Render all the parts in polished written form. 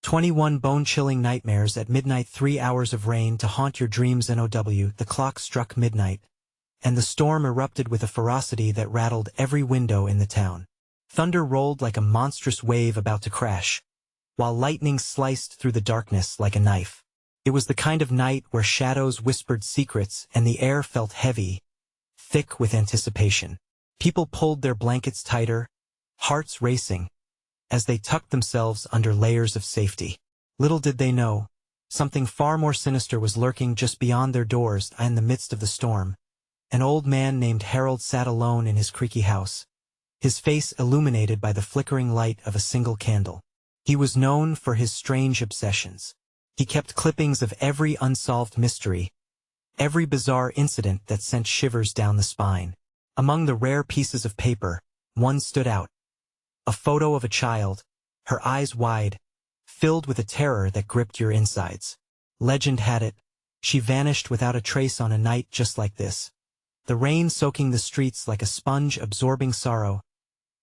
21 bone-chilling nightmares at midnight, 3 hours of rain to haunt your dreams. NOW, the clock struck midnight, and the storm erupted with a ferocity that rattled every window in the town. Thunder rolled like a monstrous wave about to crash, while lightning sliced through the darkness like a knife. It was the kind of night where shadows whispered secrets and the air felt heavy, thick with anticipation. People pulled their blankets tighter, hearts racing, as they tucked themselves under layers of safety. Little did they know, something far more sinister was lurking just beyond their doors. In the midst of the storm, an old man named Harold sat alone in his creaky house, his face illuminated by the flickering light of a single candle. He was known for his strange obsessions. He kept clippings of every unsolved mystery, every bizarre incident that sent shivers down the spine. Among the rare pieces of paper, one stood out. A photo of a child, her eyes wide, filled with a terror that gripped your insides. Legend had it, she vanished without a trace on a night just like this. The rain soaking the streets like a sponge absorbing sorrow.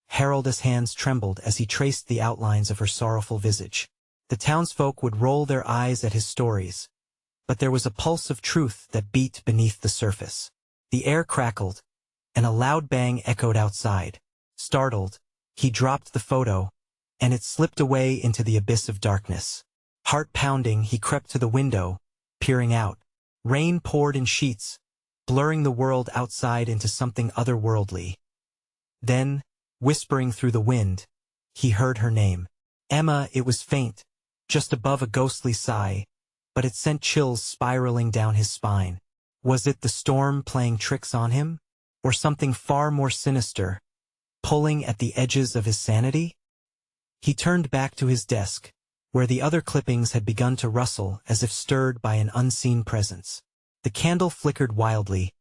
Harold's hands trembled as he traced the outlines of her sorrowful visage. The townsfolk would roll their eyes at his stories, but there was a pulse of truth that beat beneath the surface. The air crackled, and a loud bang echoed outside. Startled, he dropped the photo, and it slipped away into the abyss of darkness. Heart pounding, he crept to the window, peering out. Rain poured in sheets, blurring the world outside into something otherworldly. Then, whispering through the wind, he heard her name. Emma. It was faint, just above a ghostly sigh, but it sent chills spiraling down his spine. Was it the storm playing tricks on him? Or something far more sinister, pulling at the edges of his sanity? He turned back to his desk, where the other clippings had begun to rustle as if stirred by an unseen presence. The candle flickered wildly,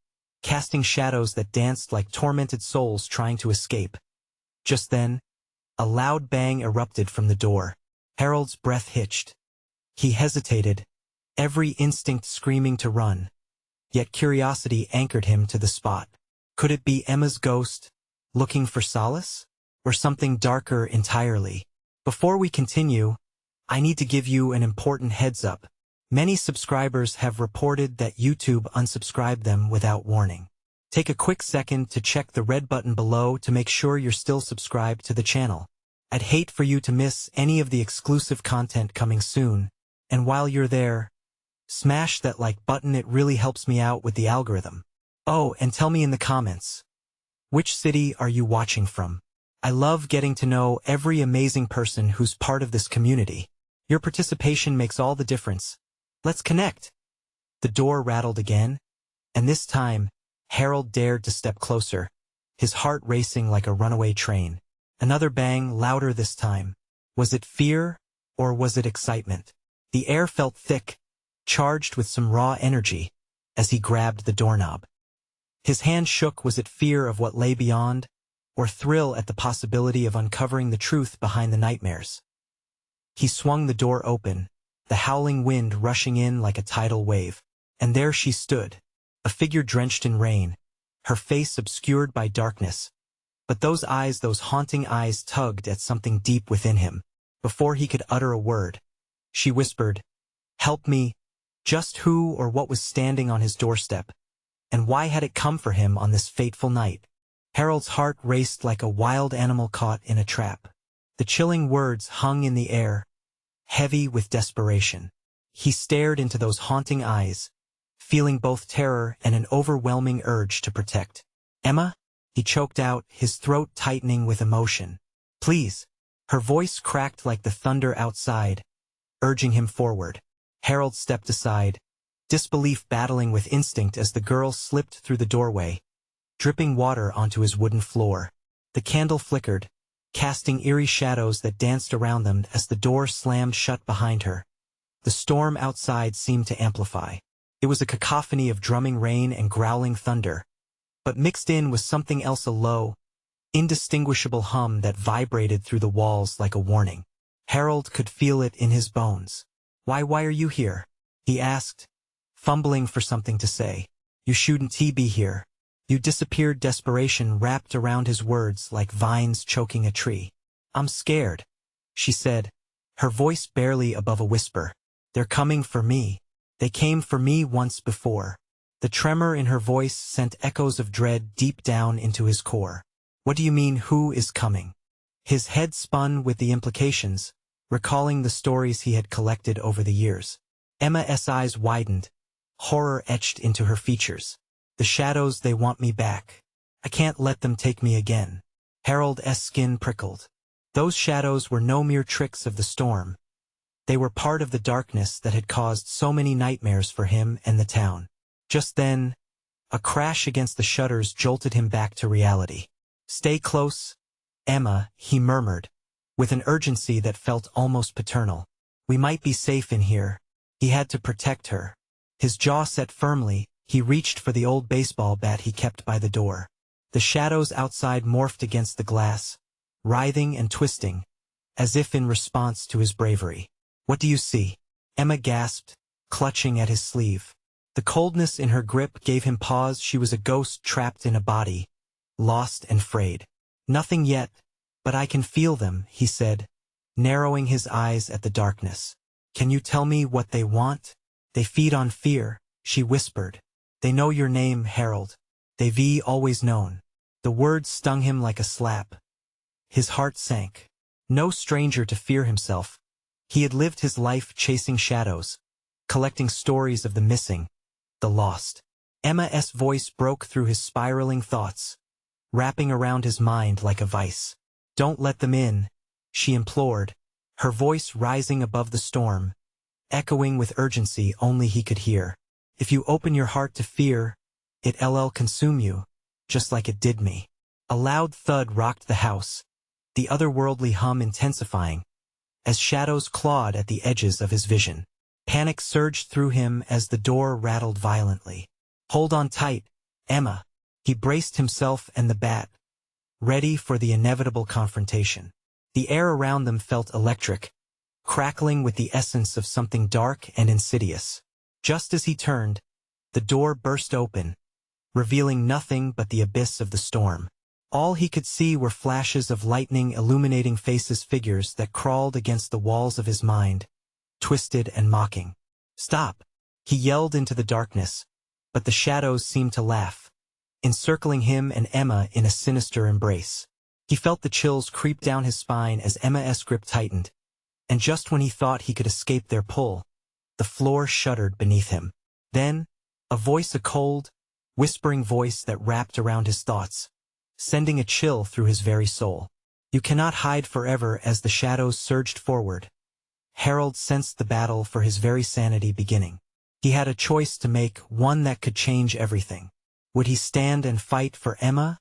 casting shadows that danced like tormented souls trying to escape. Just then, a loud bang erupted from the door. Harold's breath hitched. He hesitated, every instinct screaming to run, yet curiosity anchored him to the spot. Could it be Emma's ghost, looking for solace? Or something darker entirely? Before we continue, I need to give you an important heads up. Many subscribers have reported that YouTube unsubscribed them without warning. Take a quick second to check the red button below to make sure you're still subscribed to the channel. I'd hate for you to miss any of the exclusive content coming soon, and while you're there, smash that like button. It really helps me out with the algorithm. Oh, and tell me in the comments, which city are you watching from? I love getting to know every amazing person who's part of this community. Your participation makes all the difference. Let's connect. The door rattled again, and this time, Harold dared to step closer, his heart racing like a runaway train. Another bang, louder this time. Was it fear, or was it excitement? The air felt thick, charged with some raw energy, as he grabbed the doorknob. His hand shook. Was it fear of what lay beyond, or thrill at the possibility of uncovering the truth behind the nightmares? He swung the door open, the howling wind rushing in like a tidal wave. And there she stood, a figure drenched in rain, her face obscured by darkness. But those eyes, those haunting eyes, tugged at something deep within him. Before he could utter a word, she whispered, "Help me." Just who or what was standing on his doorstep? And why had it come for him on this fateful night? Harold's heart raced like a wild animal caught in a trap. The chilling words hung in the air, heavy with desperation. He stared into those haunting eyes, feeling both terror and an overwhelming urge to protect. "Emma?" he choked out, his throat tightening with emotion. "Please." Her voice cracked like the thunder outside, urging him forward. Harold stepped aside, disbelief battling with instinct as the girl slipped through the doorway, dripping water onto his wooden floor. The candle flickered, casting eerie shadows that danced around them as the door slammed shut behind her. The storm outside seemed to amplify. It was a cacophony of drumming rain and growling thunder, but mixed in was something else, a low, indistinguishable hum that vibrated through the walls like a warning. Harold could feel it in his bones. Why are you here?" he asked, fumbling for something to say. "You shouldn't be here. You disappeared." Desperation wrapped around his words like vines choking a tree. "I'm scared," she said, her voice barely above a whisper. "They're coming for me. They came for me once before." The tremor in her voice sent echoes of dread deep down into his core. "What do you mean, who is coming?" His head spun with the implications, recalling the stories he had collected over the years. Emma's eyes widened, horror etched into her features. "The shadows, they want me back. I can't let them take me again." Harold's skin prickled. Those shadows were no mere tricks of the storm. They were part of the darkness that had caused so many nightmares for him and the town. Just then, a crash against the shutters jolted him back to reality. "Stay close, Emma," he murmured, with an urgency that felt almost paternal. "We might be safe in here." He had to protect her. His jaw set firmly, he reached for the old baseball bat he kept by the door. The shadows outside morphed against the glass, writhing and twisting, as if in response to his bravery. "What do you see?" Emma gasped, clutching at his sleeve. The coldness in her grip gave him pause. She was a ghost trapped in a body, lost and frayed. "Nothing yet, but I can feel them," he said, narrowing his eyes at the darkness. "Can you tell me what they want?" "They feed on fear," she whispered. "They know your name, Harold. They've always known." The words stung him like a slap. His heart sank. No stranger to fear himself, he had lived his life chasing shadows, collecting stories of the missing, the lost. Emma's voice broke through his spiraling thoughts, wrapping around his mind like a vice. "Don't let them in," she implored, her voice rising above the storm, echoing with urgency only he could hear. "If you open your heart to fear, it'll consume you, just like it did me." A loud thud rocked the house, the otherworldly hum intensifying, as shadows clawed at the edges of his vision. Panic surged through him as the door rattled violently. "Hold on tight, Emma." He braced himself and the bat, ready for the inevitable confrontation. The air around them felt electric, crackling with the essence of something dark and insidious. Just as he turned, the door burst open, revealing nothing but the abyss of the storm. All he could see were flashes of lightning illuminating faces, figures that crawled against the walls of his mind, twisted and mocking. "Stop!" he yelled into the darkness, but the shadows seemed to laugh, encircling him and Emma in a sinister embrace. He felt the chills creep down his spine as Emma's grip tightened, and just when he thought he could escape their pull, the floor shuddered beneath him. Then, a cold, whispering voice that wrapped around his thoughts, sending a chill through his very soul. "You cannot hide forever." As the shadows surged forward, Harold sensed the battle for his very sanity beginning. He had a choice to make, one that could change everything. Would he stand and fight for Emma,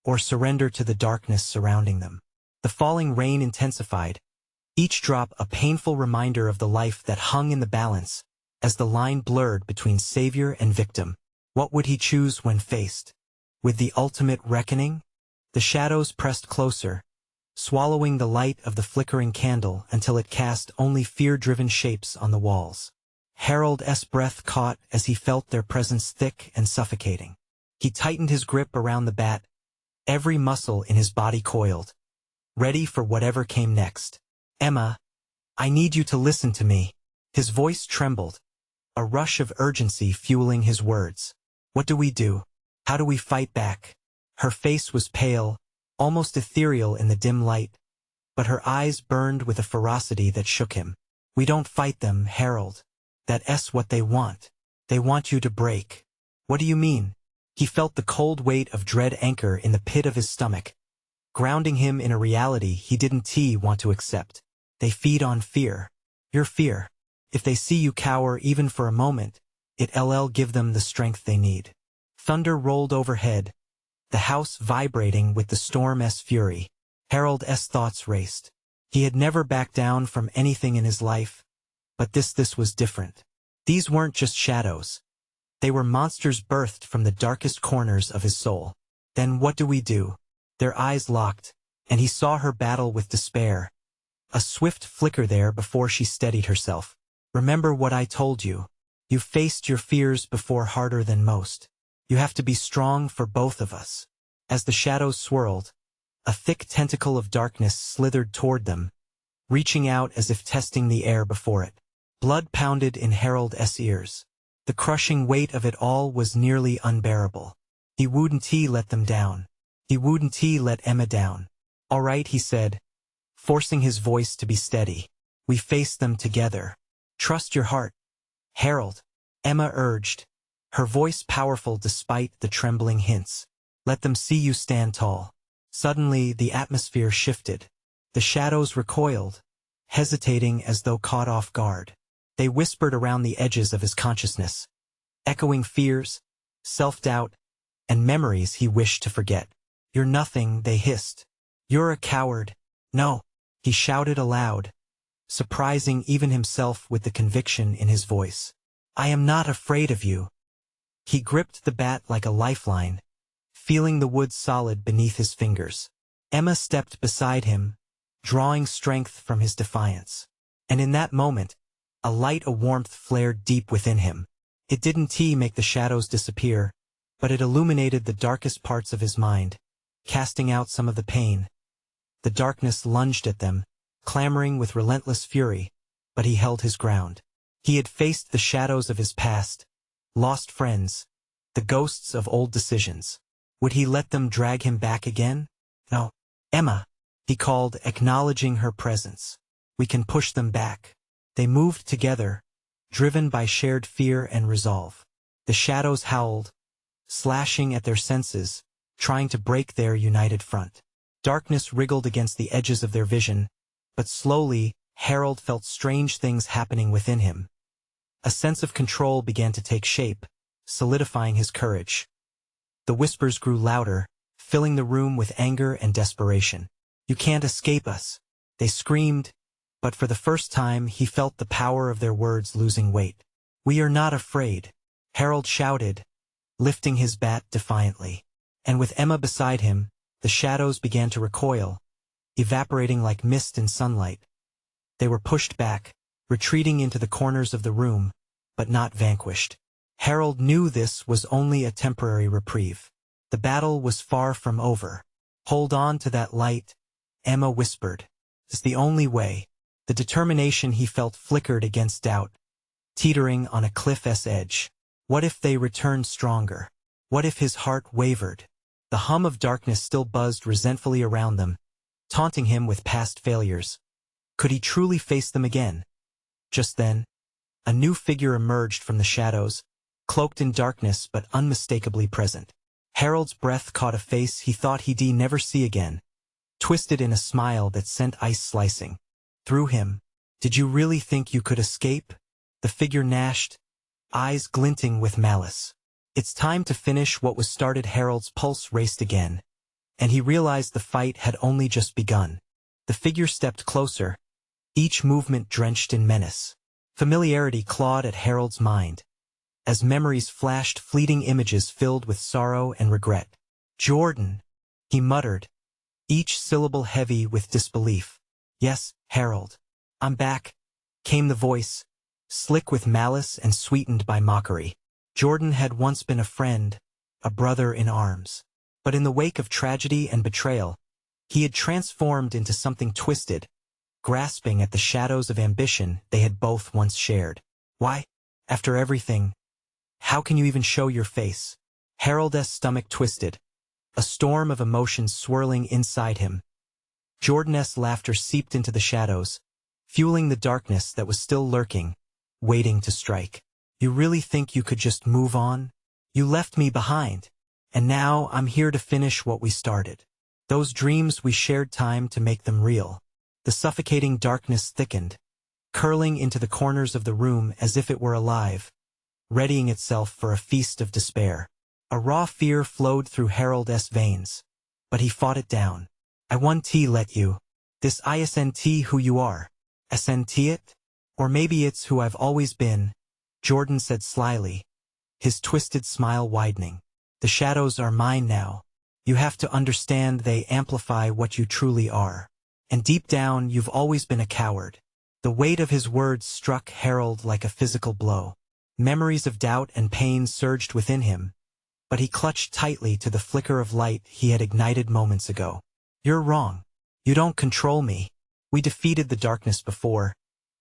or surrender to the darkness surrounding them? The falling rain intensified, each drop a painful reminder of the life that hung in the balance, as the line blurred between savior and victim. What would he choose when faced with the ultimate reckoning? The shadows pressed closer, swallowing the light of the flickering candle until it cast only fear-driven shapes on the walls. Harold's breath caught as he felt their presence thick and suffocating. He tightened his grip around the bat, every muscle in his body coiled, ready for whatever came next. "Emma, I need you to listen to me." His voice trembled, a rush of urgency fueling his words. "What do we do? How do we fight back?" Her face was pale, almost ethereal in the dim light, but her eyes burned with a ferocity that shook him. "We don't fight them, Harold. That's what they want. They want you to break." "What do you mean?" He felt the cold weight of dread anchor in the pit of his stomach, grounding him in a reality he didn't want to accept. "They feed on fear. Your fear. If they see you cower even for a moment, it'll give them the strength they need." Thunder rolled overhead, the house vibrating with the storm's fury. Harold's thoughts raced. He had never backed down from anything in his life, but this was different. These weren't just shadows. They were monsters birthed from the darkest corners of his soul. "Then what do we do?" Their eyes locked, and he saw her battle with despair, a swift flicker there before she steadied herself. "Remember what I told you. You've faced your fears before, harder than most. You have to be strong for both of us." As the shadows swirled, a thick tentacle of darkness slithered toward them, reaching out as if testing the air before it. Blood pounded in Harold's ears. The crushing weight of it all was nearly unbearable. He wouldn't let them down. He wouldn't let Emma down. "All right," he said, forcing his voice to be steady. "We face them together. Trust your heart." "Harold," Emma urged, her voice powerful despite the trembling hints. "Let them see you stand tall." Suddenly, the atmosphere shifted. The shadows recoiled, hesitating as though caught off guard. They whispered around the edges of his consciousness, echoing fears, self-doubt, and memories he wished to forget. "You're nothing," they hissed. "You're a coward." "No," he shouted aloud, surprising even himself with the conviction in his voice. "I am not afraid of you." He gripped the bat like a lifeline, feeling the wood solid beneath his fingers. Emma stepped beside him, drawing strength from his defiance. And in that moment, a light of warmth flared deep within him. It didn't make the shadows disappear, but it illuminated the darkest parts of his mind, casting out some of the pain. The darkness lunged at them, clamoring with relentless fury, but he held his ground. He had faced the shadows of his past, lost friends, the ghosts of old decisions. Would he let them drag him back again? "No. Emma," he called, acknowledging her presence. "We can push them back." They moved together, driven by shared fear and resolve. The shadows howled, slashing at their senses, trying to break their united front. Darkness wriggled against the edges of their vision, but slowly, Harold felt strange things happening within him. A sense of control began to take shape, solidifying his courage. The whispers grew louder, filling the room with anger and desperation. "You can't escape us," they screamed, but for the first time he felt the power of their words losing weight. "We are not afraid," Harold shouted, lifting his bat defiantly. And with Emma beside him, the shadows began to recoil, evaporating like mist in sunlight. They were pushed back, retreating into the corners of the room, but not vanquished. Harold knew this was only a temporary reprieve. The battle was far from over. "Hold on to that light," Emma whispered. "It's the only way." The determination he felt flickered against doubt, teetering on a cliff's edge. What if they returned stronger? What if his heart wavered? The hum of darkness still buzzed resentfully around them, taunting him with past failures. Could he truly face them again? Just then, a new figure emerged from the shadows, cloaked in darkness but unmistakably present. Harold's breath caught a face he thought he'd never see again, twisted in a smile that sent ice slicing through him. "Did you really think you could escape?" the figure gnashed, eyes glinting with malice. "It's time to finish what was started." Harold's pulse raced again, and he realized the fight had only just begun. The figure stepped closer, each movement drenched in menace. Familiarity clawed at Harold's mind, as memories flashed, fleeting images filled with sorrow and regret. "Jordan," he muttered, each syllable heavy with disbelief. "Yes, Harold. I'm back," came the voice, slick with malice and sweetened by mockery. Jordan had once been a friend, a brother in arms. But in the wake of tragedy and betrayal, he had transformed into something twisted, grasping at the shadows of ambition they had both once shared. "Why? After everything, how can you even show your face?" Harold's stomach twisted, a storm of emotions swirling inside him. Jordan's laughter seeped into the shadows, fueling the darkness that was still lurking, waiting to strike. "You really think you could just move on? You left me behind, and now I'm here to finish what we started. Those dreams we shared, time to make them real." The suffocating darkness thickened, curling into the corners of the room as if it were alive, readying itself for a feast of despair. A raw fear flowed through Harold's veins, but he fought it down. "I won't let you. This isn't who you are. Isn't it? Or maybe it's who I've always been," Jordan said slyly, his twisted smile widening. "The shadows are mine now. You have to understand they amplify what you truly are. And deep down, you've always been a coward." The weight of his words struck Harold like a physical blow. Memories of doubt and pain surged within him, but he clutched tightly to the flicker of light he had ignited moments ago. "You're wrong. You don't control me." We defeated the darkness before,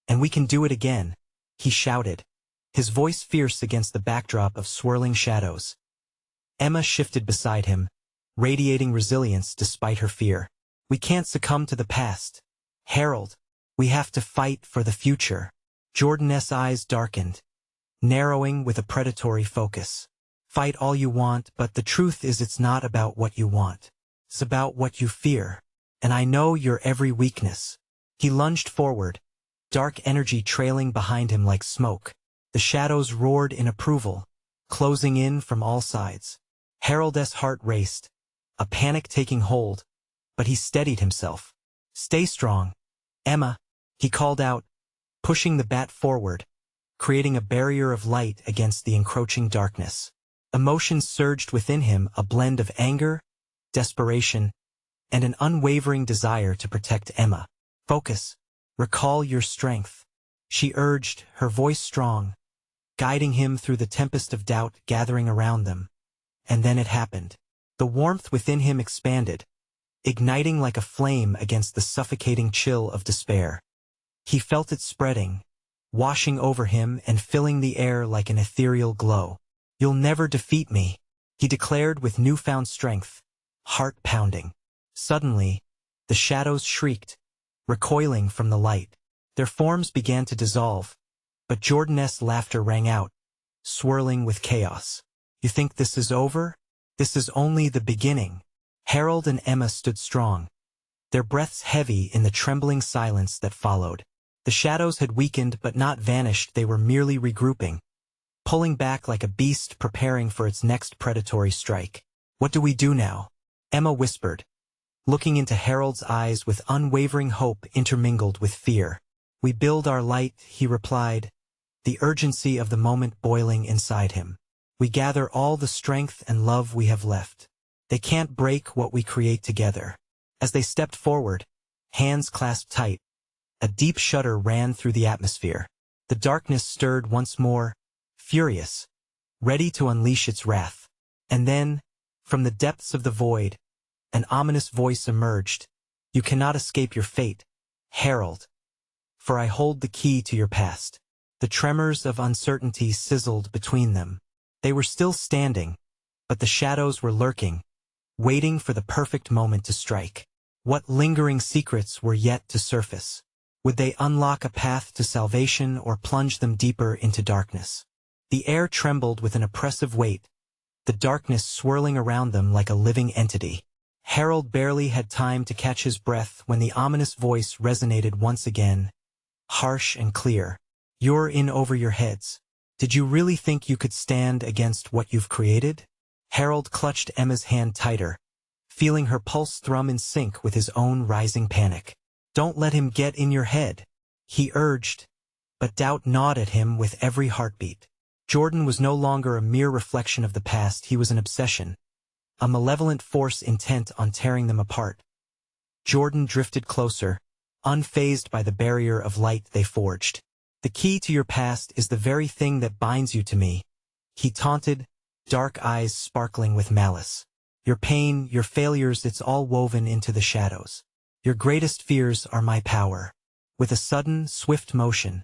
and we can do it again, he shouted, his voice fierce against the backdrop of swirling shadows. Emma shifted beside him, radiating resilience despite her fear. We can't succumb to the past, Harold. We have to fight for the future. Jordan's eyes darkened, narrowing with a predatory focus. Fight all you want, but the truth is it's not about what you want. It's about what you fear. And I know your every weakness. He lunged forward, dark energy trailing behind him like smoke. The shadows roared in approval, closing in from all sides. Harold's heart raced, a panic taking hold, but he steadied himself. Stay strong, Emma, he called out, pushing the bat forward, creating a barrier of light against the encroaching darkness. Emotions surged within him, a blend of anger, desperation, and an unwavering desire to protect Emma. Focus. Recall your strength, she urged, her voice strong, guiding him through the tempest of doubt gathering around them. And then it happened. The warmth within him expanded, igniting like a flame against the suffocating chill of despair. He felt it spreading, washing over him and filling the air like an ethereal glow. You'll never defeat me, he declared with newfound strength, heart pounding. Suddenly, the shadows shrieked, recoiling from the light. Their forms began to dissolve, but Jordan's laughter rang out, swirling with chaos. You think this is over? This is only the beginning. Harold and Emma stood strong, their breaths heavy in the trembling silence that followed. The shadows had weakened but not vanished, they were merely regrouping, pulling back like a beast preparing for its next predatory strike. What do we do now? Emma whispered, looking into Harold's eyes with unwavering hope intermingled with fear. We build our light, he replied, the urgency of the moment boiling inside him. We gather all the strength and love we have left. They can't break what we create together. As they stepped forward, hands clasped tight, a deep shudder ran through the atmosphere. The darkness stirred once more, furious, ready to unleash its wrath. And then, from the depths of the void, an ominous voice emerged. You cannot escape your fate, Harold, for I hold the key to your past. The tremors of uncertainty sizzled between them. They were still standing, but the shadows were lurking, waiting for the perfect moment to strike. What lingering secrets were yet to surface? Would they unlock a path to salvation or plunge them deeper into darkness? The air trembled with an oppressive weight, the darkness swirling around them like a living entity. Harold barely had time to catch his breath when the ominous voice resonated once again, harsh and clear. You're in over your heads. Did you really think you could stand against what you've created? Harold clutched Emma's hand tighter, feeling her pulse thrum in sync with his own rising panic. Don't let him get in your head, he urged, but doubt gnawed at him with every heartbeat. Jordan was no longer a mere reflection of the past, he was an obsession, a malevolent force intent on tearing them apart. Jordan drifted closer, unfazed by the barrier of light they forged. The key to your past is the very thing that binds you to me, he taunted, dark eyes sparkling with malice. Your pain, your failures, it's all woven into the shadows. Your greatest fears are my power. With a sudden, swift motion,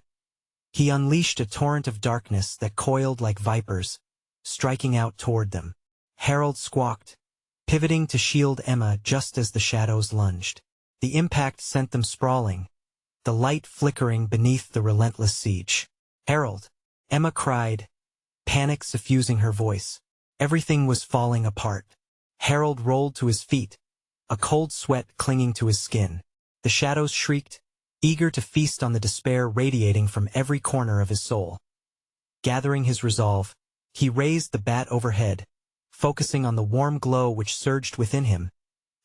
he unleashed a torrent of darkness that coiled like vipers, striking out toward them. Harold squawked, pivoting to shield Emma just as the shadows lunged. The impact sent them sprawling, the light flickering beneath the relentless siege. Harold, Emma cried, panic suffusing her voice. Everything was falling apart. Harold rolled to his feet, a cold sweat clinging to his skin. The shadows shrieked, eager to feast on the despair radiating from every corner of his soul. Gathering his resolve, he raised the bat overhead, focusing on the warm glow which surged within him,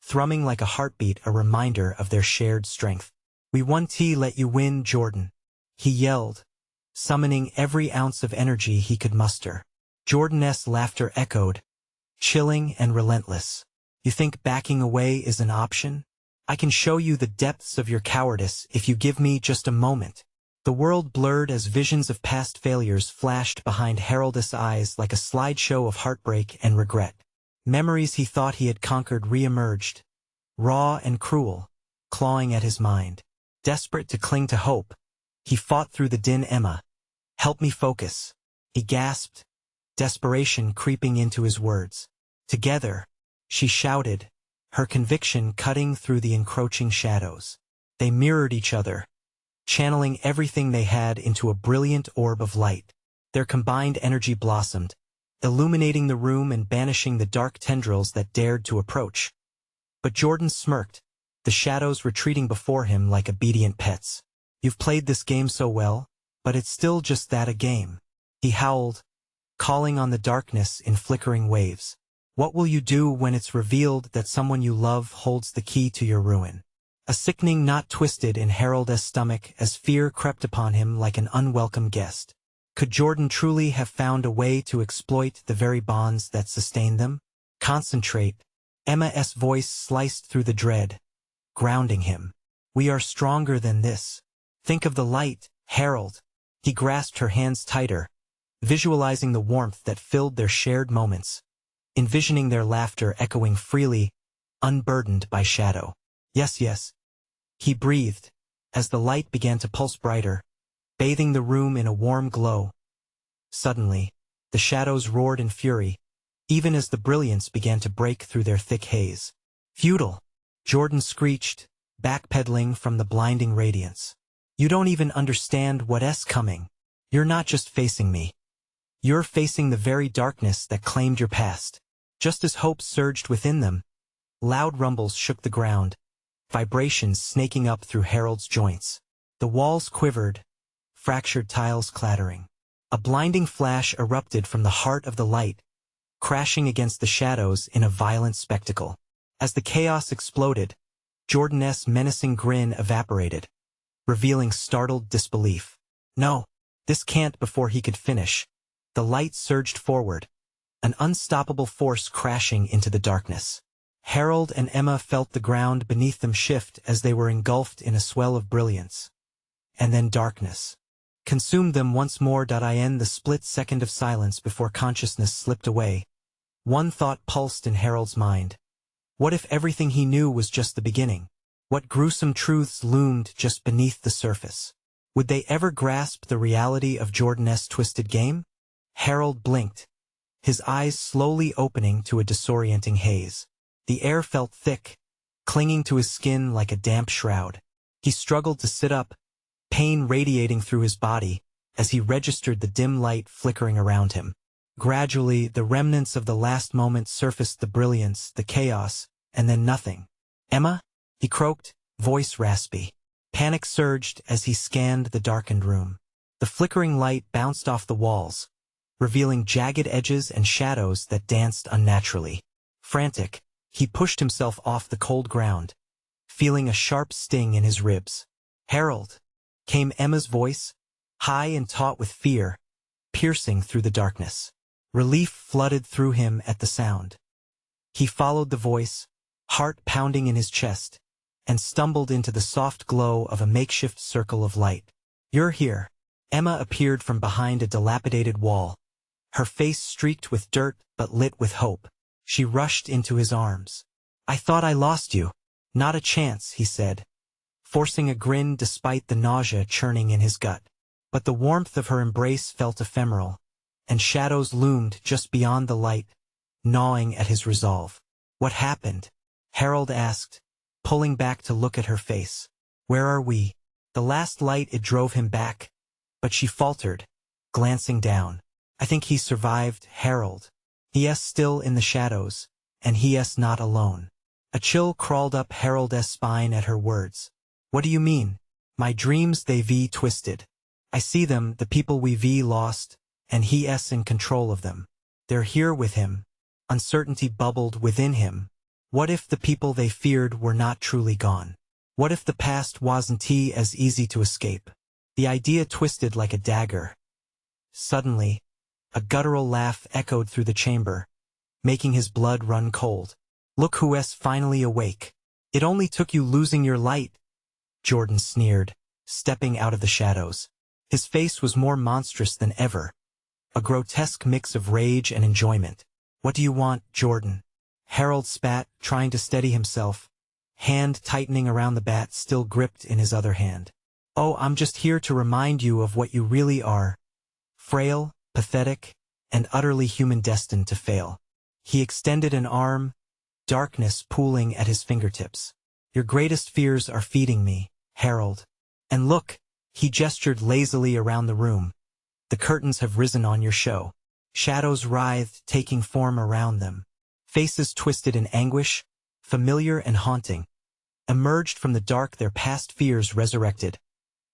thrumming like a heartbeat, a reminder of their shared strength. We won't let you win, Jordan, he yelled, summoning every ounce of energy he could muster. Jordan's laughter echoed, chilling and relentless. You think backing away is an option? I can show you the depths of your cowardice if you give me just a moment. The world blurred as visions of past failures flashed behind Harold's eyes like a slideshow of heartbreak and regret. Memories he thought he had conquered re-emerged, raw and cruel, clawing at his mind. Desperate to cling to hope, he fought through the din. "Emma, help me focus," he gasped, desperation creeping into his words. "Together," she shouted, her conviction cutting through the encroaching shadows. They mirrored each other, channeling everything they had into a brilliant orb of light. Their combined energy blossomed, illuminating the room and banishing the dark tendrils that dared to approach. But Jordan smirked, the shadows retreating before him like obedient pets. "You've played this game so well, but it's still just that, a game," he howled, calling on the darkness in flickering waves. "What will you do when it's revealed that someone you love holds the key to your ruin?" A sickening knot twisted in Harold's stomach as fear crept upon him like an unwelcome guest. Could Jordan truly have found a way to exploit the very bonds that sustained them? "Concentrate," Emma's voice sliced through the dread, grounding him. "We are stronger than this. Think of the light, Harold." He grasped her hands tighter, visualizing the warmth that filled their shared moments, envisioning their laughter echoing freely, unburdened by shadow. "Yes, yes," he breathed, as the light began to pulse brighter, bathing the room in a warm glow. Suddenly, the shadows roared in fury, even as the brilliance began to break through their thick haze. "Futile," Jordan screeched, backpedaling from the blinding radiance. "You don't even understand what's coming. You're not just facing me. You're facing the very darkness that claimed your past." Just as hope surged within them, loud rumbles shook the ground, vibrations snaking up through Harold's joints. The walls quivered, fractured tiles clattering. A blinding flash erupted from the heart of the light, crashing against the shadows in a violent spectacle. As the chaos exploded, Jordan's menacing grin evaporated, revealing startled disbelief. "No, this can't." Before he could finish, the light surged forward, an unstoppable force crashing into the darkness. Harold and Emma felt the ground beneath them shift as they were engulfed in a swell of brilliance. And then darkness consumed them once more. In the split second of silence before consciousness slipped away, one thought pulsed in Harold's mind. What if everything he knew was just the beginning? What gruesome truths loomed just beneath the surface? Would they ever grasp the reality of Jordan's twisted game? Harold blinked, his eyes slowly opening to a disorienting haze. The air felt thick, clinging to his skin like a damp shroud. He struggled to sit up, pain radiating through his body, as he registered the dim light flickering around him. Gradually, the remnants of the last moment surfaced, the brilliance, the chaos, and then nothing. "Emma?" he croaked, voice raspy. Panic surged as he scanned the darkened room. The flickering light bounced off the walls, revealing jagged edges and shadows that danced unnaturally. Frantic, he pushed himself off the cold ground, feeling a sharp sting in his ribs. "Harold," came Emma's voice, high and taut with fear, piercing through the darkness. Relief flooded through him at the sound. He followed the voice, heart pounding in his chest, and stumbled into the soft glow of a makeshift circle of light. "You're here." Emma appeared from behind a dilapidated wall, her face streaked with dirt but lit with hope. She rushed into his arms. "I thought I lost you." "Not a chance," he said, forcing a grin despite the nausea churning in his gut. But the warmth of her embrace felt ephemeral, and shadows loomed just beyond the light, gnawing at his resolve. "What happened?" Harold asked, pulling back to look at her face. "Where are we?" The last light, it drove him back, but she faltered, glancing down. "I think he survived, Harold. He still in the shadows, and he's not alone." A chill crawled up Harold's spine at her words. "What do you mean?" "My dreams, they've twisted. I see them, the people we've lost, and he's in control of them. They're here with him." Uncertainty bubbled within him. What if the people they feared were not truly gone? What if the past wasn't as easy to escape? The idea twisted like a dagger. Suddenly, a guttural laugh echoed through the chamber, making his blood run cold. "Look who's finally awake. It only took you losing your light," Jordan sneered, stepping out of the shadows. His face was more monstrous than ever, a grotesque mix of rage and enjoyment. "What do you want, Jordan?" Harold spat, trying to steady himself, hand tightening around the bat still gripped in his other hand. "Oh, I'm just here to remind you of what you really are. Frail, pathetic, and utterly human, destined to fail." He extended an arm, darkness pooling at his fingertips. "Your greatest fears are feeding me, Harold. And look," he gestured lazily around the room. "The curtains have risen on your show." Shadows writhed, taking form around them. Faces twisted in anguish, familiar and haunting, emerged from the dark, their past fears resurrected,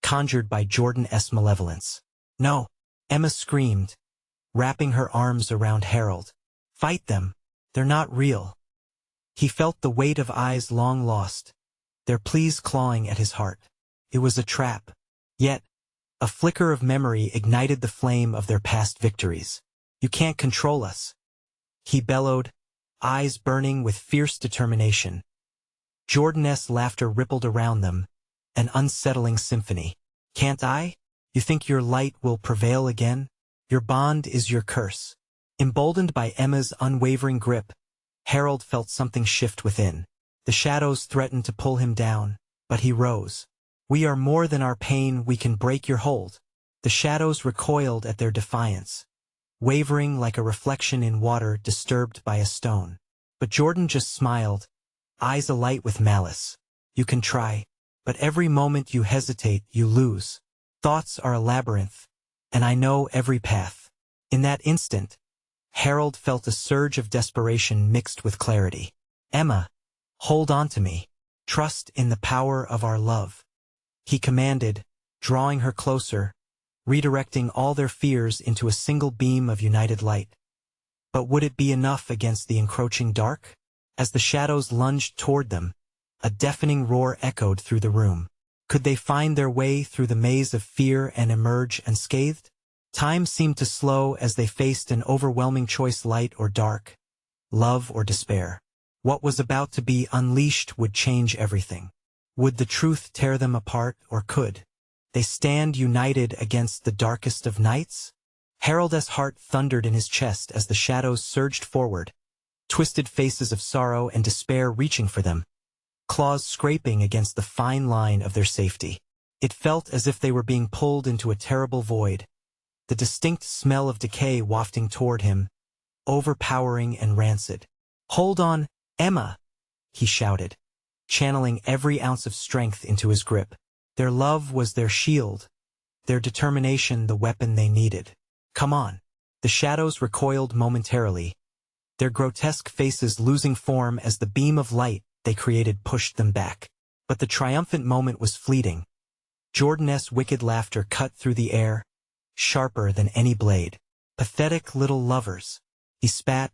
conjured by Jordan-esque malevolence. "No!" Emma screamed, wrapping her arms around Harold. "Fight them. They're not real." He felt the weight of eyes long lost, their pleas clawing at his heart. It was a trap. Yet, a flicker of memory ignited the flame of their past victories. "You can't control us," he bellowed, eyes burning with fierce determination. Jordan-esque laughter rippled around them, an unsettling symphony. "Can't I? You think your light will prevail again? Your bond is your curse." Emboldened by Emma's unwavering grip, Harold felt something shift within. The shadows threatened to pull him down, but he rose. "We are more than our pain, we can break your hold." The shadows recoiled at their defiance, wavering like a reflection in water disturbed by a stone. But Jordan just smiled, eyes alight with malice. "You can try, but every moment you hesitate, you lose. Thoughts are a labyrinth, and I know every path." In that instant, Harold felt a surge of desperation mixed with clarity. "Emma, hold on to me. Trust in the power of our love," he commanded, drawing her closer, redirecting all their fears into a single beam of united light. But would it be enough against the encroaching dark? As the shadows lunged toward them, a deafening roar echoed through the room. Could they find their way through the maze of fear and emerge unscathed? Time seemed to slow as they faced an overwhelming choice: light or dark, love or despair. What was about to be unleashed would change everything. Would the truth tear them apart, or could they stand united against the darkest of nights? Harold's heart thundered in his chest as the shadows surged forward, twisted faces of sorrow and despair reaching for them, claws scraping against the fine line of their safety. It felt as if they were being pulled into a terrible void, the distinct smell of decay wafting toward him, overpowering and rancid. "Hold on, Emma!" he shouted, channeling every ounce of strength into his grip. Their love was their shield, their determination the weapon they needed. "Come on." The shadows recoiled momentarily, their grotesque faces losing form as the beam of light they created pushed them back. But the triumphant moment was fleeting. Jordan-esque wicked laughter cut through the air, sharper than any blade. "Pathetic little lovers," he spat,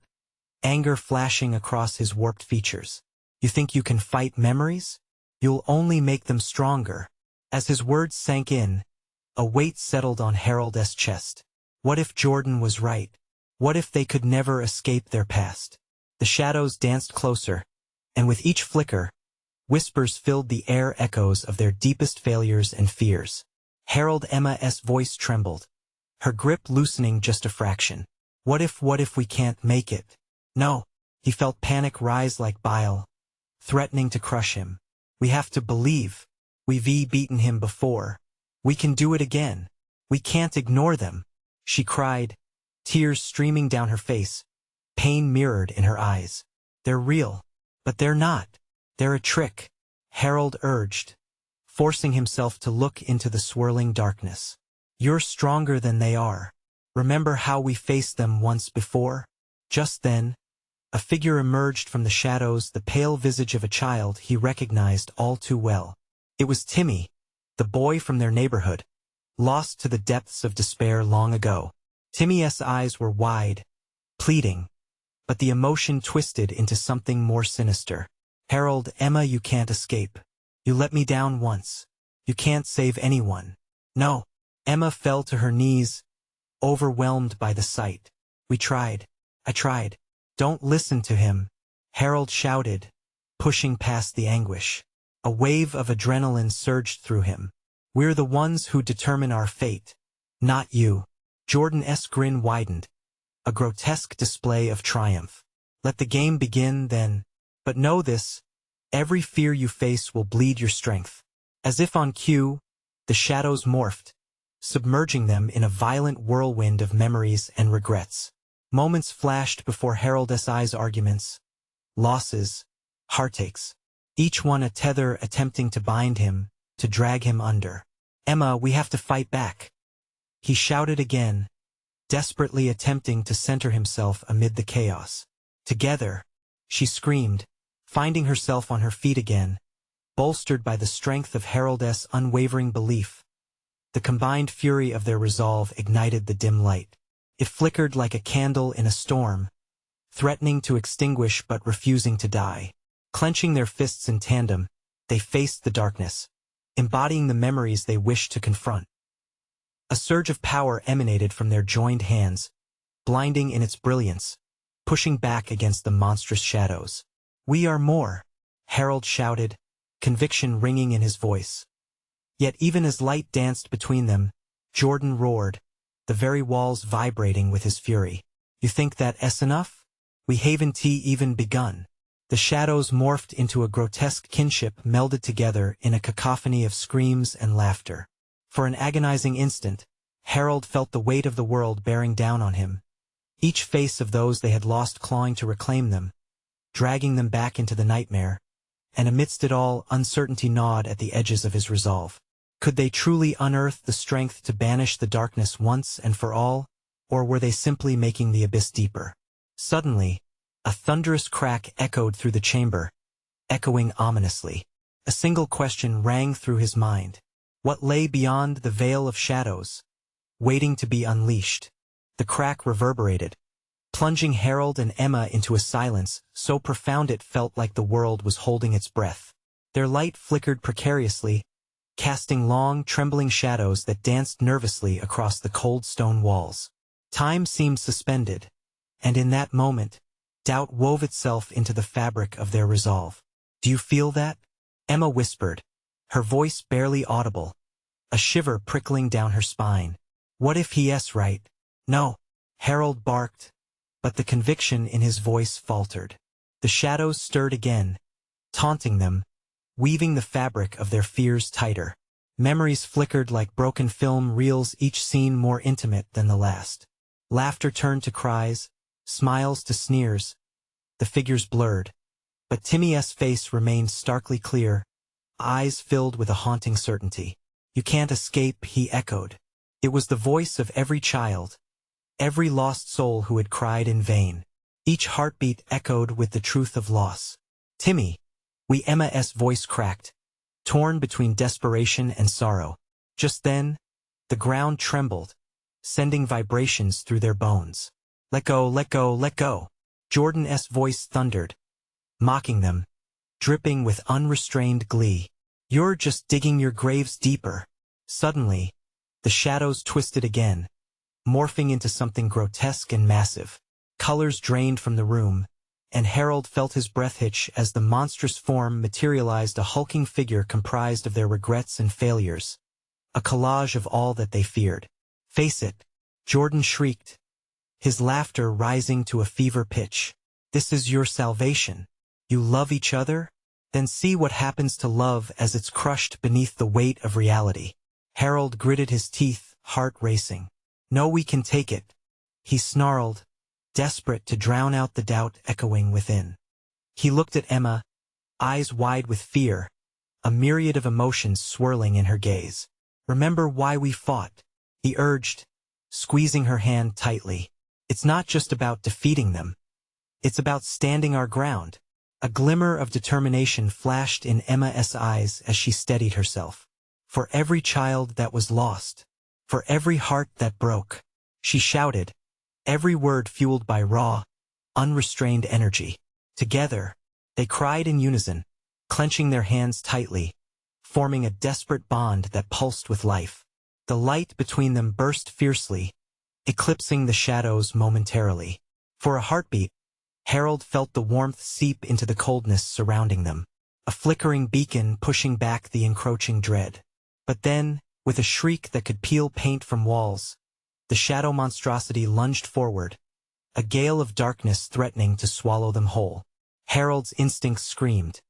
anger flashing across his warped features. "You think you can fight memories? You'll only make them stronger." As his words sank in, a weight settled on Harold's chest. What if Jordan was right? What if they could never escape their past? The shadows danced closer, and with each flicker, whispers filled the air, echoes of their deepest failures and fears. Emma's voice trembled, her grip loosening just a fraction. What if we can't make it? No. He felt panic rise like bile, threatening to crush him. "We have to believe. We've beaten him before. We can do it again. We can't ignore them," she cried, tears streaming down her face, pain mirrored in her eyes. "They're real, but they're not. They're a trick," Harold urged, forcing himself to look into the swirling darkness. "You're stronger than they are. Remember how we faced them once before?" Just then, a figure emerged from the shadows, the pale visage of a child he recognized all too well. It was Timmy, the boy from their neighborhood, lost to the depths of despair long ago. Timmy's eyes were wide, pleading, but the emotion twisted into something more sinister. "Harold, Emma, you can't escape. You let me down once. You can't save anyone." "No." Emma fell to her knees, overwhelmed by the sight. "We tried. I tried." "Don't listen to him," Harold shouted, pushing past the anguish. A wave of adrenaline surged through him. "We're the ones who determine our fate, not you." Jordan-esque grin widened, a grotesque display of triumph. "Let the game begin, then. But know this, Every fear you face will bleed your strength. As if on cue, the shadows morphed, submerging them in a violent whirlwind of memories and regrets. Moments flashed before Harold's eyes: arguments, losses, heartaches. Each one a tether attempting to bind him, to drag him under. "Emma, we have to fight back," he shouted again, desperately attempting to center himself amid the chaos. "Together," she screamed, finding herself on her feet again, bolstered by the strength of Harold's unwavering belief. The combined fury of their resolve ignited the dim light. It flickered like a candle in a storm, threatening to extinguish but refusing to die. Clenching their fists in tandem, they faced the darkness, embodying the memories they wished to confront. A surge of power emanated from their joined hands, blinding in its brilliance, pushing back against the monstrous shadows. "We are more," Harold shouted, conviction ringing in his voice. Yet even as light danced between them, Jordan roared, the very walls vibrating with his fury. "You think that's enough? We haven't even begun." The shadows morphed into a grotesque kinship melded together in a cacophony of screams and laughter. For an agonizing instant, Harold felt the weight of the world bearing down on him, each face of those they had lost clawing to reclaim them, dragging them back into the nightmare, and amidst it all, uncertainty gnawed at the edges of his resolve. Could they truly unearth the strength to banish the darkness once and for all, or were they simply making the abyss deeper? Suddenly, a thunderous crack echoed through the chamber, echoing ominously. A single question rang through his mind. What lay beyond the veil of shadows, waiting to be unleashed? The crack reverberated, plunging Harold and Emma into a silence so profound it felt like the world was holding its breath. Their light flickered precariously, casting long, trembling shadows that danced nervously across the cold stone walls. Time seemed suspended, and in that moment, doubt wove itself into the fabric of their resolve. "Do you feel that?" Emma whispered, her voice barely audible, a shiver prickling down her spine. "What if he's right?" "No," Harold barked, but the conviction in his voice faltered. The shadows stirred again, taunting them, weaving the fabric of their fears tighter. Memories flickered like broken film reels, each scene more intimate than the last. Laughter turned to cries, smiles to sneers. The figures blurred, but Timmy's face remained starkly clear, eyes filled with a haunting certainty. "You can't escape," he echoed. It was the voice of every child, every lost soul who had cried in vain. Each heartbeat echoed with the truth of loss. "Timmy!" Emma's voice cracked, torn between desperation and sorrow. Just then, the ground trembled, sending vibrations through their bones. "Let go, let go, let go!" Jordan's voice thundered, mocking them, dripping with unrestrained glee. "You're just digging your graves deeper." Suddenly, the shadows twisted again, morphing into something grotesque and massive. Colors drained from the room, and Harold felt his breath hitch as the monstrous form materialized, a hulking figure comprised of their regrets and failures, a collage of all that they feared. "Face it," Jordan shrieked, his laughter rising to a fever pitch. "This is your salvation. You love each other? Then see what happens to love as it's crushed beneath the weight of reality." Harold gritted his teeth, heart racing. "No, we can take it," he snarled, desperate to drown out the doubt echoing within. He looked at Emma, eyes wide with fear, a myriad of emotions swirling in her gaze. "Remember why we fought," he urged, squeezing her hand tightly. "It's not just about defeating them. It's about standing our ground." A glimmer of determination flashed in Emma's eyes as she steadied herself. "For every child that was lost, for every heart that broke," she shouted, every word fueled by raw, unrestrained energy. Together, they cried in unison, clenching their hands tightly, forming a desperate bond that pulsed with life. The light between them burst fiercely, eclipsing the shadows momentarily. For a heartbeat, Harold felt the warmth seep into the coldness surrounding them, a flickering beacon pushing back the encroaching dread. But then, with a shriek that could peel paint from walls, the shadow monstrosity lunged forward, a gale of darkness threatening to swallow them whole. Harold's instincts screamed,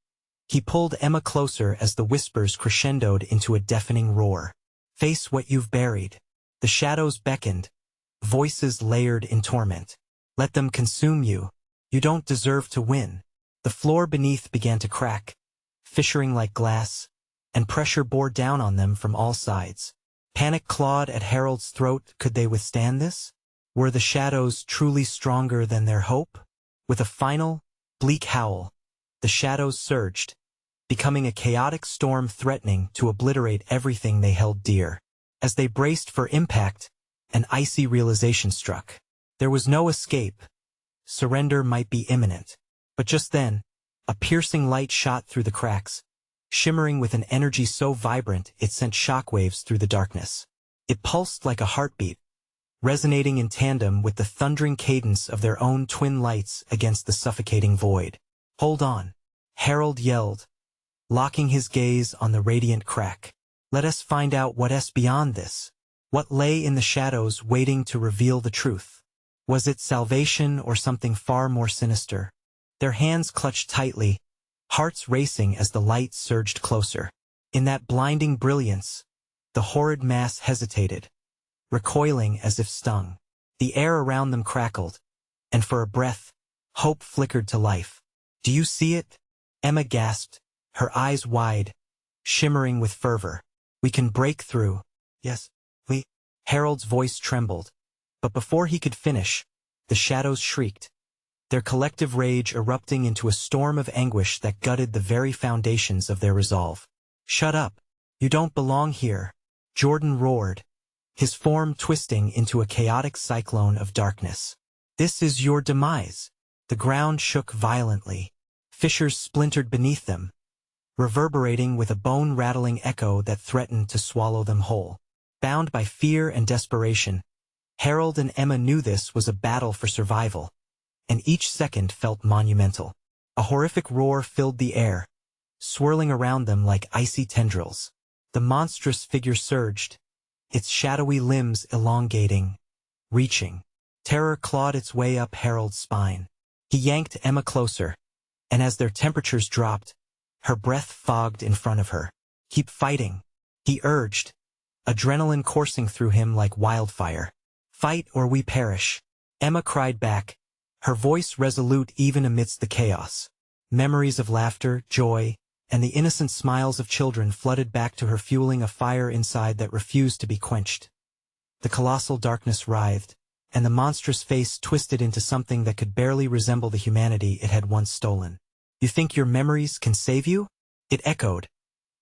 He pulled Emma closer as the whispers crescendoed into a deafening roar. Face what you've buried. The shadows beckoned, voices layered in torment. Let them consume you. You don't deserve to win. The floor beneath began to crack, fissuring like glass, and pressure bore down on them from all sides. Panic clawed at Harold's throat. Could they withstand this? Were the shadows truly stronger than their hope? With a final, bleak howl, the shadows surged, becoming a chaotic storm threatening to obliterate everything they held dear. As they braced for impact, an icy realization struck. There was no escape. Surrender might be imminent. But just then, a piercing light shot through the cracks, shimmering with an energy so vibrant it sent shockwaves through the darkness. It pulsed like a heartbeat, resonating in tandem with the thundering cadence of their own twin lights against the suffocating void. Hold on, Harold yelled, locking his gaze on the radiant crack. Let us find out what's beyond this. What lay in the shadows waiting to reveal the truth? Was it salvation or something far more sinister? Their hands clutched tightly, hearts racing as the light surged closer. In that blinding brilliance, the horrid mass hesitated, recoiling as if stung. The air around them crackled, and for a breath, hope flickered to life. Do you see it? Emma gasped, her eyes wide, shimmering with fervor. We can break through. Yes, we. Harold's voice trembled, but before he could finish, the shadows shrieked, their collective rage erupting into a storm of anguish that gutted the very foundations of their resolve. Shut up. You don't belong here, Jordan roared, his form twisting into a chaotic cyclone of darkness. This is your demise. The ground shook violently. Fissures splintered beneath them, reverberating with a bone-rattling echo that threatened to swallow them whole. Bound by fear and desperation, Harold and Emma knew this was a battle for survival, and each second felt monumental. A horrific roar filled the air, swirling around them like icy tendrils. The monstrous figure surged, its shadowy limbs elongating, reaching. Terror clawed its way up Harold's spine. He yanked Emma closer, and as their temperatures dropped, her breath fogged in front of her. Keep fighting, he urged, adrenaline coursing through him like wildfire. Fight or we perish. Emma cried back, her voice resolute even amidst the chaos. Memories of laughter, joy, and the innocent smiles of children flooded back to her, fueling a fire inside that refused to be quenched. The colossal darkness writhed, and the monstrous face twisted into something that could barely resemble the humanity it had once stolen. You think your memories can save you? It echoed,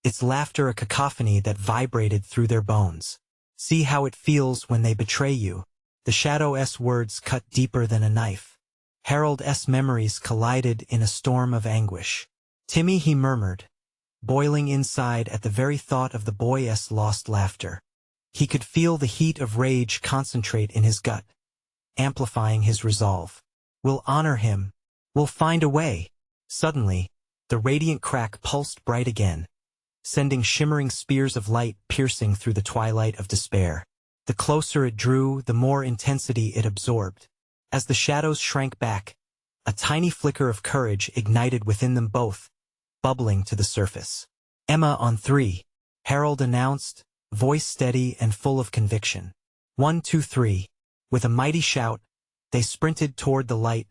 its laughter a cacophony that vibrated through their bones. See how it feels when they betray you. The Shadow's words cut deeper than a knife. Harold's memories collided in a storm of anguish. Timmy, he murmured, boiling inside at the very thought of the boy's lost laughter. He could feel the heat of rage concentrate in his gut, amplifying his resolve. We'll honor him. We'll find a way. Suddenly, the radiant crack pulsed bright again, sending shimmering spears of light piercing through the twilight of despair. The closer it drew, the more intensity it absorbed. As the shadows shrank back, a tiny flicker of courage ignited within them both, bubbling to the surface. Emma on 3, Harold announced, voice steady and full of conviction. 1, 2, 3. With a mighty shout, they sprinted toward the light,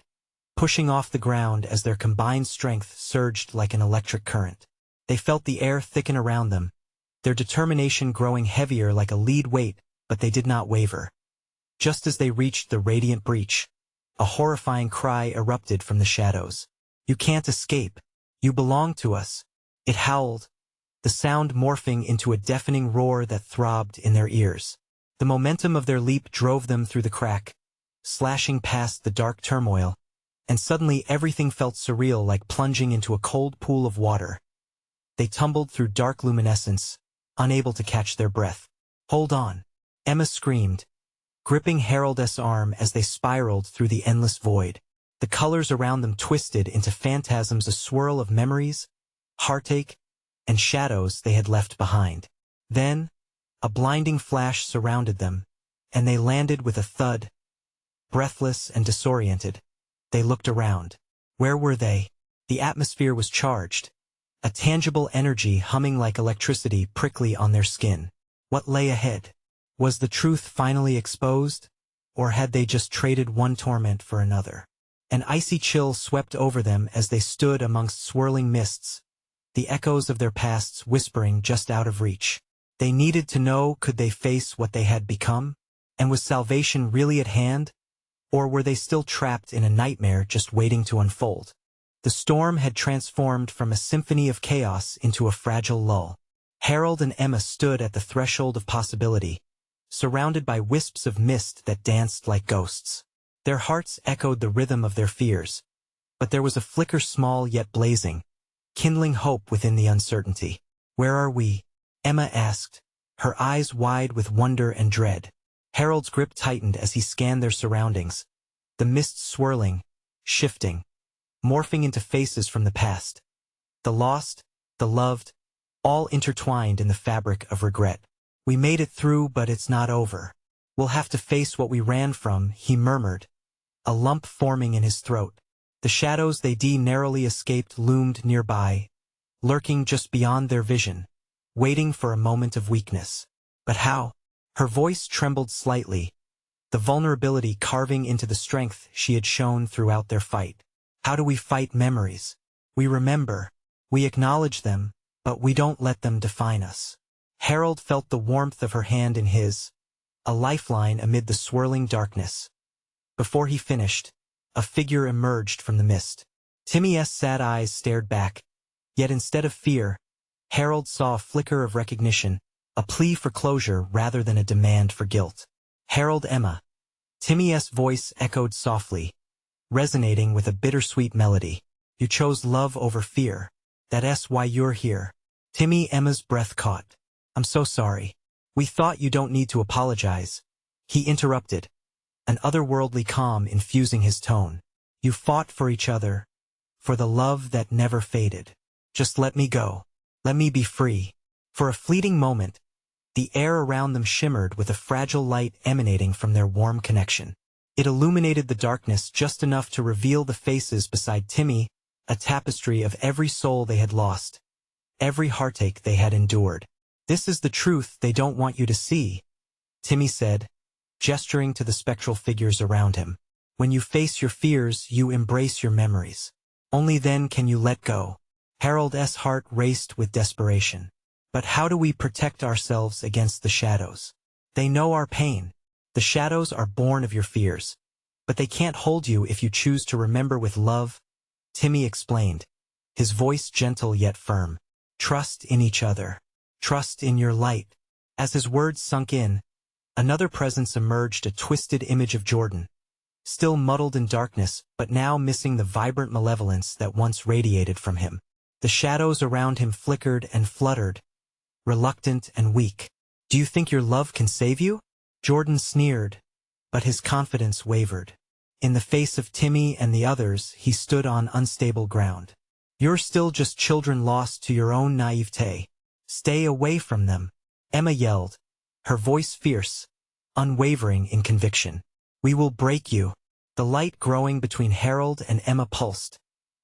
pushing off the ground as their combined strength surged like an electric current. They felt the air thicken around them, their determination growing heavier like a lead weight, but they did not waver. Just as they reached the radiant breach, a horrifying cry erupted from the shadows. You can't escape. You belong to us. It howled, the sound morphing into a deafening roar that throbbed in their ears. The momentum of their leap drove them through the crack, slashing past the dark turmoil, and suddenly everything felt surreal, like plunging into a cold pool of water. They tumbled through dark luminescence, unable to catch their breath. Hold on, Emma screamed, gripping Harold's arm as they spiraled through the endless void. The colors around them twisted into phantasms, a swirl of memories, heartache, and shadows they had left behind. Then, a blinding flash surrounded them, and they landed with a thud. Breathless and disoriented, they looked around. Where were they? The atmosphere was charged, a tangible energy humming like electricity prickly on their skin. What lay ahead? Was the truth finally exposed? Or had they just traded one torment for another? An icy chill swept over them as they stood amongst swirling mists, the echoes of their pasts whispering just out of reach. They needed to know, could they face what they had become? And was salvation really at hand? Or were they still trapped in a nightmare just waiting to unfold? The storm had transformed from a symphony of chaos into a fragile lull. Harold and Emma stood at the threshold of possibility, surrounded by wisps of mist that danced like ghosts. Their hearts echoed the rhythm of their fears, but there was a flicker small yet blazing, kindling hope within the uncertainty. "Where are we?" Emma asked, her eyes wide with wonder and dread. Harold's grip tightened as he scanned their surroundings, the mist swirling, shifting, morphing into faces from the past. The lost, the loved, all intertwined in the fabric of regret. "We made it through, but it's not over. We'll have to face what we ran from," he murmured, a lump forming in his throat. The shadows they narrowly escaped loomed nearby, lurking just beyond their vision, waiting for a moment of weakness. But how? Her voice trembled slightly, the vulnerability carving into the strength she had shown throughout their fight. "How do we fight memories? We remember, we acknowledge them, but we don't let them define us." Harold felt the warmth of her hand in his, a lifeline amid the swirling darkness. Before he finished, a figure emerged from the mist. Timmy's sad eyes stared back, yet instead of fear, Harold saw a flicker of recognition, a plea for closure rather than a demand for guilt. "Harold, Emma." Timmy's voice echoed softly, resonating with a bittersweet melody. "You chose love over fear. That's why you're here." Emma's breath caught. "I'm so sorry. We thought you don't need to apologize," he interrupted, an otherworldly calm infusing his tone. "You fought for each other, for the love that never faded. Just let me go. Let me be free." For a fleeting moment, the air around them shimmered with a fragile light emanating from their warm connection. It illuminated the darkness just enough to reveal the faces beside Timmy, a tapestry of every soul they had lost, every heartache they had endured. "This is the truth they don't want you to see," Timmy said, gesturing to the spectral figures around him. "When you face your fears, you embrace your memories. Only then can you let go." Harold's heart raced with desperation. "But how do we protect ourselves against the shadows? They know our pain. The shadows are born of your fears, but they can't hold you if you choose to remember with love," Timmy explained, his voice gentle yet firm. "Trust in each other. Trust in your light." As his words sunk in, another presence emerged, a twisted image of Jordan, still muddled in darkness but now missing the vibrant malevolence that once radiated from him. The shadows around him flickered and fluttered, reluctant and weak. "Do you think your love can save you?" Jordan sneered, but his confidence wavered. In the face of Timmy and the others, he stood on unstable ground. "You're still just children lost to your own naivete. Stay away from them," Emma yelled, her voice fierce, unwavering in conviction. "We will break you." The light growing between Harold and Emma pulsed,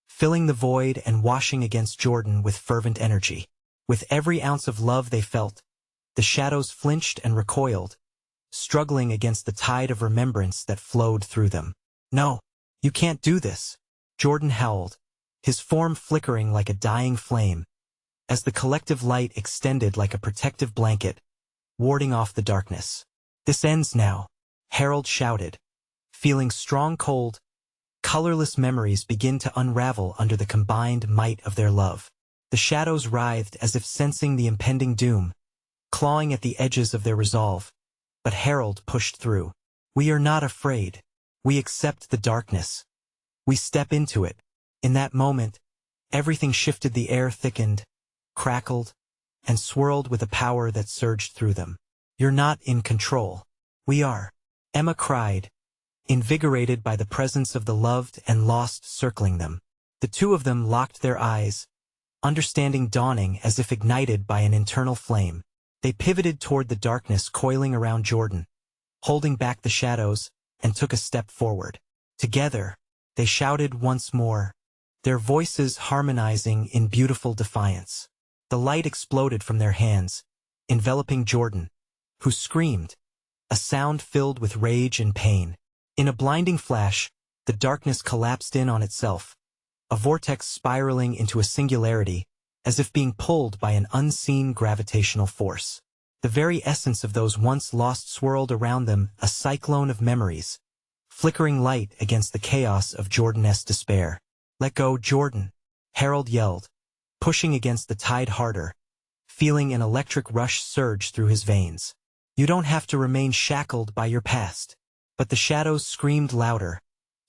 filling the void and washing against Jordan with fervent energy. With every ounce of love they felt, the shadows flinched and recoiled, struggling against the tide of remembrance that flowed through them. "No, you can't do this," Jordan howled, his form flickering like a dying flame, as the collective light extended like a protective blanket, warding off the darkness. "This ends now," Harold shouted, feeling strong cold, colorless memories begin to unravel under the combined might of their love. The shadows writhed as if sensing the impending doom, clawing at the edges of their resolve. But Harold pushed through. "We are not afraid. We accept the darkness. We step into it." In that moment, everything shifted. The air thickened, crackled, and swirled with a power that surged through them. "You're not in control. We are," Emma cried, invigorated by the presence of the loved and lost circling them. The two of them locked their eyes, understanding dawning as if ignited by an internal flame. They pivoted toward the darkness coiling around Jordan, holding back the shadows, and took a step forward. Together, they shouted once more, their voices harmonizing in beautiful defiance. The light exploded from their hands, enveloping Jordan, who screamed, a sound filled with rage and pain. In a blinding flash, the darkness collapsed in on itself, a vortex spiraling into a singularity, as if being pulled by an unseen gravitational force. The very essence of those once lost swirled around them, a cyclone of memories, flickering light against the chaos of Jordan's despair. "Let go, Jordan," Harold yelled, pushing against the tide harder, feeling an electric rush surge through his veins. "You don't have to remain shackled by your past." But the shadows screamed louder.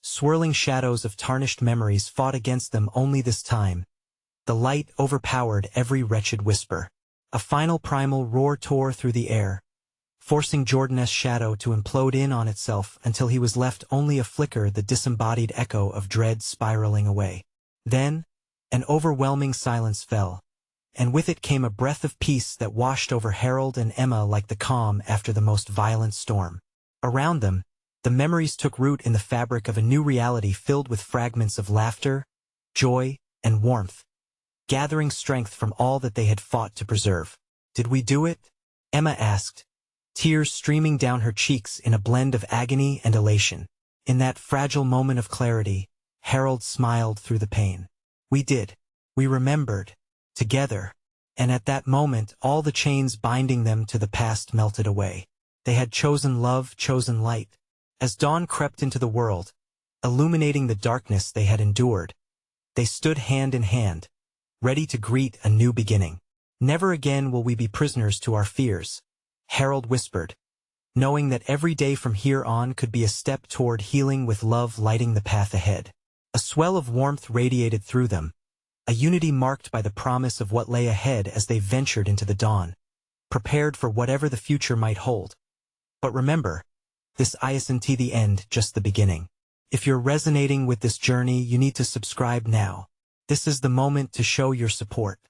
Swirling shadows of tarnished memories fought against them only this time. The light overpowered every wretched whisper. A final primal roar tore through the air, forcing Jordan's shadow to implode in on itself until he was left only a flicker, the disembodied echo of dread spiraling away. Then, an overwhelming silence fell, and with it came a breath of peace that washed over Harold and Emma like the calm after the most violent storm. Around them, the memories took root in the fabric of a new reality filled with fragments of laughter, joy, and warmth, gathering strength from all that they had fought to preserve. "Did we do it?" Emma asked, tears streaming down her cheeks in a blend of agony and elation. In that fragile moment of clarity, Harold smiled through the pain. "We did. We remembered. Together." And at that moment all the chains binding them to the past melted away. They had chosen love, chosen light. As dawn crept into the world, illuminating the darkness they had endured, they stood hand in hand, ready to greet a new beginning. "Never again will we be prisoners to our fears," Harold whispered, knowing that every day from here on could be a step toward healing, with love lighting the path ahead. A swell of warmth radiated through them, a unity marked by the promise of what lay ahead as they ventured into the dawn, prepared for whatever the future might hold. But remember, this isn't the end, just the beginning. If you're resonating with this journey, you need to subscribe now. This is the moment to show your support.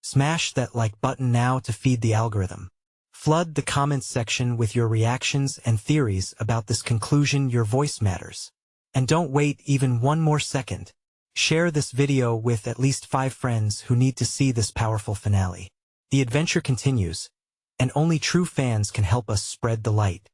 Smash that like button now to feed the algorithm. Flood the comments section with your reactions and theories about this conclusion. Your voice matters. And don't wait even one more second. Share this video with at least 5 friends who need to see this powerful finale. The adventure continues, and only true fans can help us spread the light.